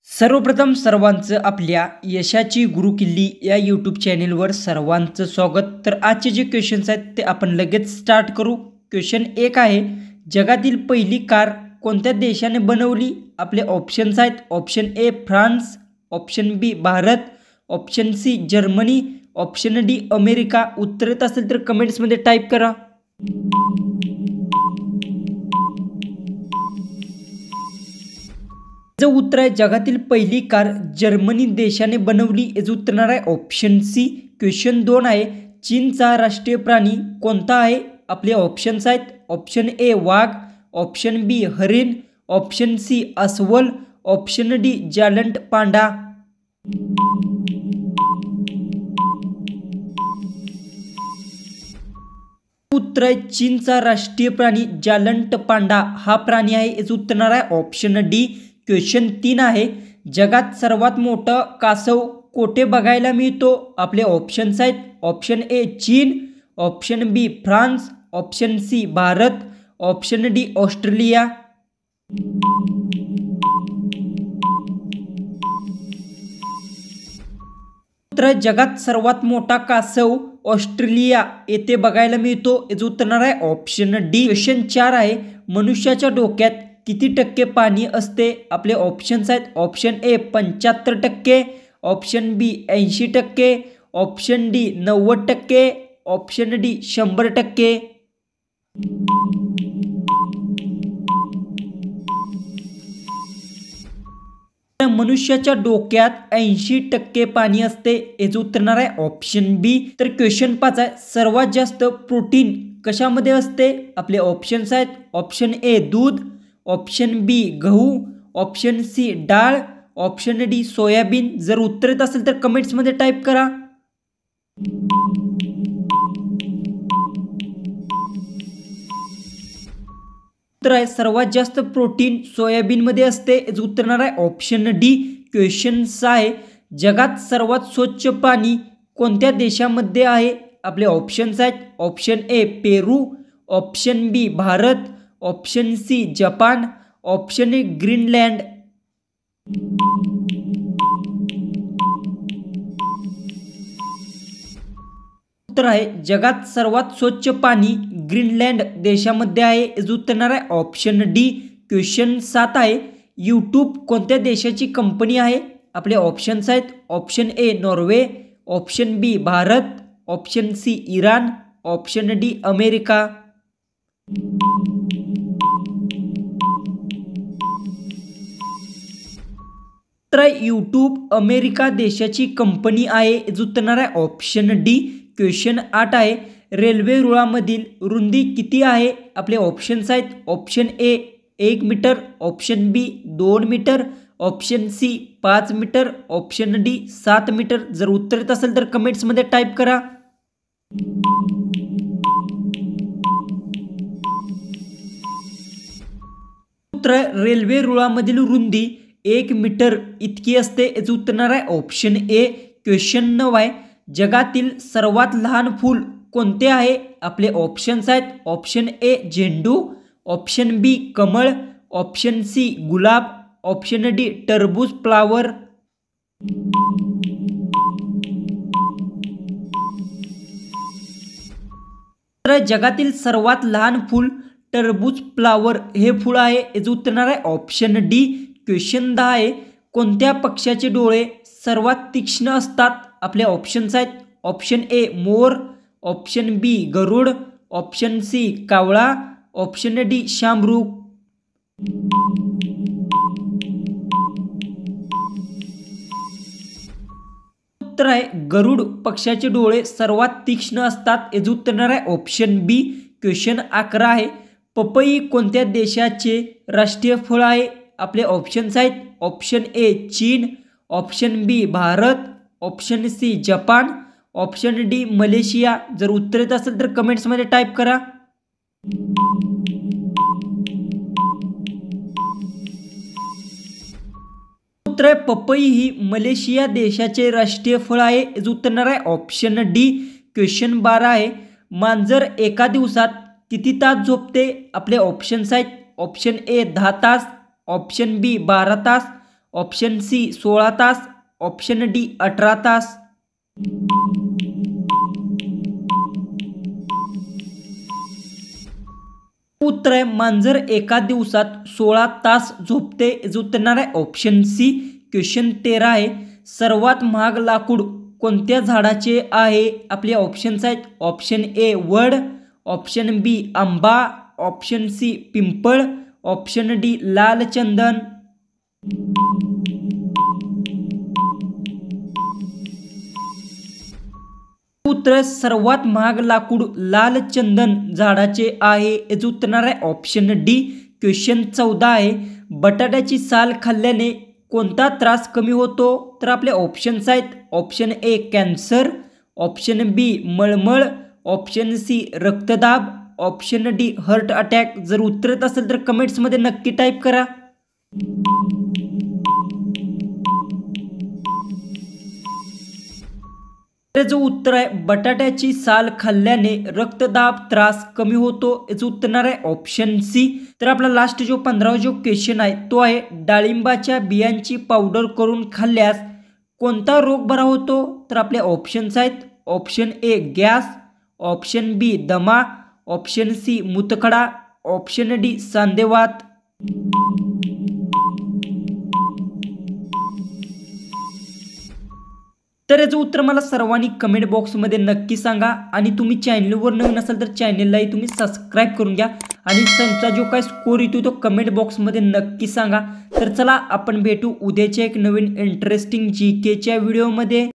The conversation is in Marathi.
सर्वप्रथम सर्वांचं आपल्या यशाची गुरुकिल्ली या यूट्यूब चॅनेलवर सर्वांचं स्वागत। तर आजचे जे क्वेश्चन्स आहेत ते आपण लगेच स्टार्ट करू। क्वेश्चन 1 आहे, जगातील पहिली कार कोणत्या देशाने बनवली? आपले ऑप्शन्स आहेत, option A France, option B Bharat, option C Germany, option D America. उत्तर येत असेल तर कमेंट्समध्ये टाईप करा। जो उत्तर आहे, जगातील पहिली कार जर्मनी देशाने बनवली, याचं उत्तर येणार आहे ऑप्शन सी। क्वेश्चन 2 आहे, चीनचा राष्ट्रीय प्राणी कोणता आहे? आपले ऑप्शन्स आहेत, ऑप्शन ए वाघ, ऑप्शन बी हरिण, ऑप्शन सी अस्वल, ऑप्शन डी जायंट पांडा। उत्तर आहे, चीनचा राष्ट्रीय प्राणी जायंट पांडा हा प्राणी आहे, याचं उत्तर येणार आहे ऑप्शन डी। क्वेश्चन 3 आहे, जगात सर्वात मोठा कासव कोठे बघायला मिळतो? आपले ऑप्शन्स आहेत, ऑप्शन ए चीन, option B France, option C Bharat, option D Australia. उत्तर, जगात सर्वात मोठा कासव ऑस्ट्रेलिया येथे बघायला मिळतो, याचं उत्तर येणार आहे ऑप्शन डी। क्वेश्चन 4 आहे, मनुष्याच्या डोक्यात किती टक्के पाणी असते? आपले ऑप्शन्स आहेत, option A 75%, option B 80%, option D 90%, option D 100%। मनुष्याच्या डोक्यात 80% पाणी असते, याचं उत्तर येणार आहे ऑप्शन बी। तर क्वेश्चन 5 आहे, सर्वात जास्त प्रोटीन कशामध्ये असते? आपले ऑप्शन्स आहेत, ऑप्शन ए दूध, ऑप्शन बी गहू, ऑप्शन सी डाळ, ऑप्शन डी सोयाबीन। जर उत्तर येत असेल तर कमेंट्समध्ये टाईप करा। उत्तर आहे, सर्वात जास्त प्रोटीन सोयाबीन मध्ये असते, याचं उत्तर येणार आहे ऑप्शन डी। क्वेश्चन 6 आहे, जगात सर्वात स्वच्छ पाणी कोणत्या देशामध्ये आहे? आपले ऑप्शन्स आहेत, option A Peru, option B Bharat, option C Japan, option A Greenland. उत्तर आहे, जगात सर्वात स्वच्छ पाणी ग्रीनलँड देशामध्ये आहे, याचं उत्तर येणार आहे ऑप्शन डी। क्वेश्चन 7 आहे, यूट्यूब कोणत्या देशाची कंपनी आहे? आपले ऑप्शन्स आहेत, option A Norway, option B Bharat, option C Iran, option D America. तर यूट्यूब अमेरिका देशाची कंपनी आहे, याचं उत्तर येणार आहे ऑप्शन डी। क्वेश्चन 8 आहे, रेल्वे रुळामधील रुंदी किती आहे? आपले ऑप्शन्स आहेत, option A 1 metre, option B 2 metre, option C 5 metre, option D 7 metre. जर उत्तर येत असेल तर कमेंट्समध्ये टाईप करा। उत्तर, रेल्वे रुळामधील रुंदी 1 मीटर इतकी असते, याचं उत्तर येणार आहे ऑप्शन ए। क्वेश्चन 9 आहे, जगातील सर्वात लहान फूल कोणते आहे? आपले ऑप्शन्स आहेत, ऑप्शन ए झेंडू, ऑप्शन बी कमळ, ऑप्शन सी गुलाब, ऑप्शन डी टरबूज फ्लावर। तर जगातील सर्वात लहान फूल टरबूज फ्लावर हे फूल आहे, याचं उत्तर येणार आहे ऑप्शन डी। क्वेश्चन 10 आहे, कोणत्या पक्षाचे डोळे सर्वात तीक्ष्ण असतात? आपले ऑप्शन्स आहेत, ऑप्शन ए मोर, ऑप्शन बी गरुड, ऑप्शन सी कावळा, ऑप्शन डी शामरूख। उत्तर आहे, गरुड पक्षाचे डोळे सर्वात तीक्ष्ण असतात, याचं उत्तर येणार आहे ऑप्शन बी। क्वेश्चन 11 आहे, पपई कोणत्या देशाचे राष्ट्रीय फळ आहे? आपले ऑप्शन्स आहेत, ऑप्शन ए चीन, option B Bharat, option C Japan, option D Malaysia. जर उत्तर येत असेल तर कमेंट्समध्ये टाईप करा। उत्तर आहे, पपई ही मलेशिया देशाचे राष्ट्रीय फळ आहे, याचं उत्तर येणार आहे ऑप्शन डी। क्वेश्चन 12 आहे, मांजर एका दिवसात किती तास झोपते? आपले ऑप्शन्स आहेत, ऑप्शन ए 10 तास, ऑप्शन बी 12 तास, ऑप्शन सी 16 तास, ऑप्शन डी 18 तास. उत्तर आहे मांजर एका दिवसात 16 तास झोपते. याचं उत्तर येणार आहे ऑप्शन सी. क्वेश्चन 13 आहे. सर्वात महाग लाकूड कोणत्या झाडाचे आहे? आपले ऑप्शन्स आहेत. ऑप्शन ए वड, ऑप्शन बी आंबा, ऑप्शन सी पिंपळ, ऑप्शन डी लाल चंदन. उत्तर सर्वात महाग लाकूड लाल चंदन झाडाचे आहे. याचं उत्तर येणार आहे ऑप्शन डी. क्वेश्चन 14 आहे. बटाट्याची साल खाल्ल्याने कोणता त्रास कमी होतो? तर आपले ऑप्शन्स आहेत. ऑप्शन ए कॅन्सर, ऑप्शन बी मळमळ, ऑप्शन सी रक्तदाब, ऑप्शन डी हार्ट अटॅक. जर उत्तर येत असेल तर कमेंट्समध्ये नक्की टाईप करा. जो उत्तर आहे बटाट्याची साल खाल्ल्याने रक्तदाब त्रास कमी होतो. याचं उत्तर येणार आहे ऑप्शन सी. तर आपला लास्ट जो 15वा जो क्वेश्चन आहे तो आहे डाळिंबाच्या बियांची पावडर करून खाल्ल्यास कोणता रोग बरा होतो? तर आपले ऑप्शन्स आहेत. ऑप्शन ए गॅस, ऑप्शन बी दमा, ऑप्शन सी मूतखडा, ऑप्शन डी सांधेवात. तर याचं उत्तर मला सर्वांनी कमेंट बॉक्समध्ये नक्की सांगा. आणि तुम्ही चॅनलवर नवीन असाल तर चॅनललाही तुम्ही सबस्क्राईब करून घ्या. आणि तुमचा जो काय स्कोर येतो तो कमेंट बॉक्समध्ये नक्की सांगा. तर चला आपण भेटू उद्याच्या एक नवीन इंटरेस्टिंग GKच्या व्हिडिओमध्ये.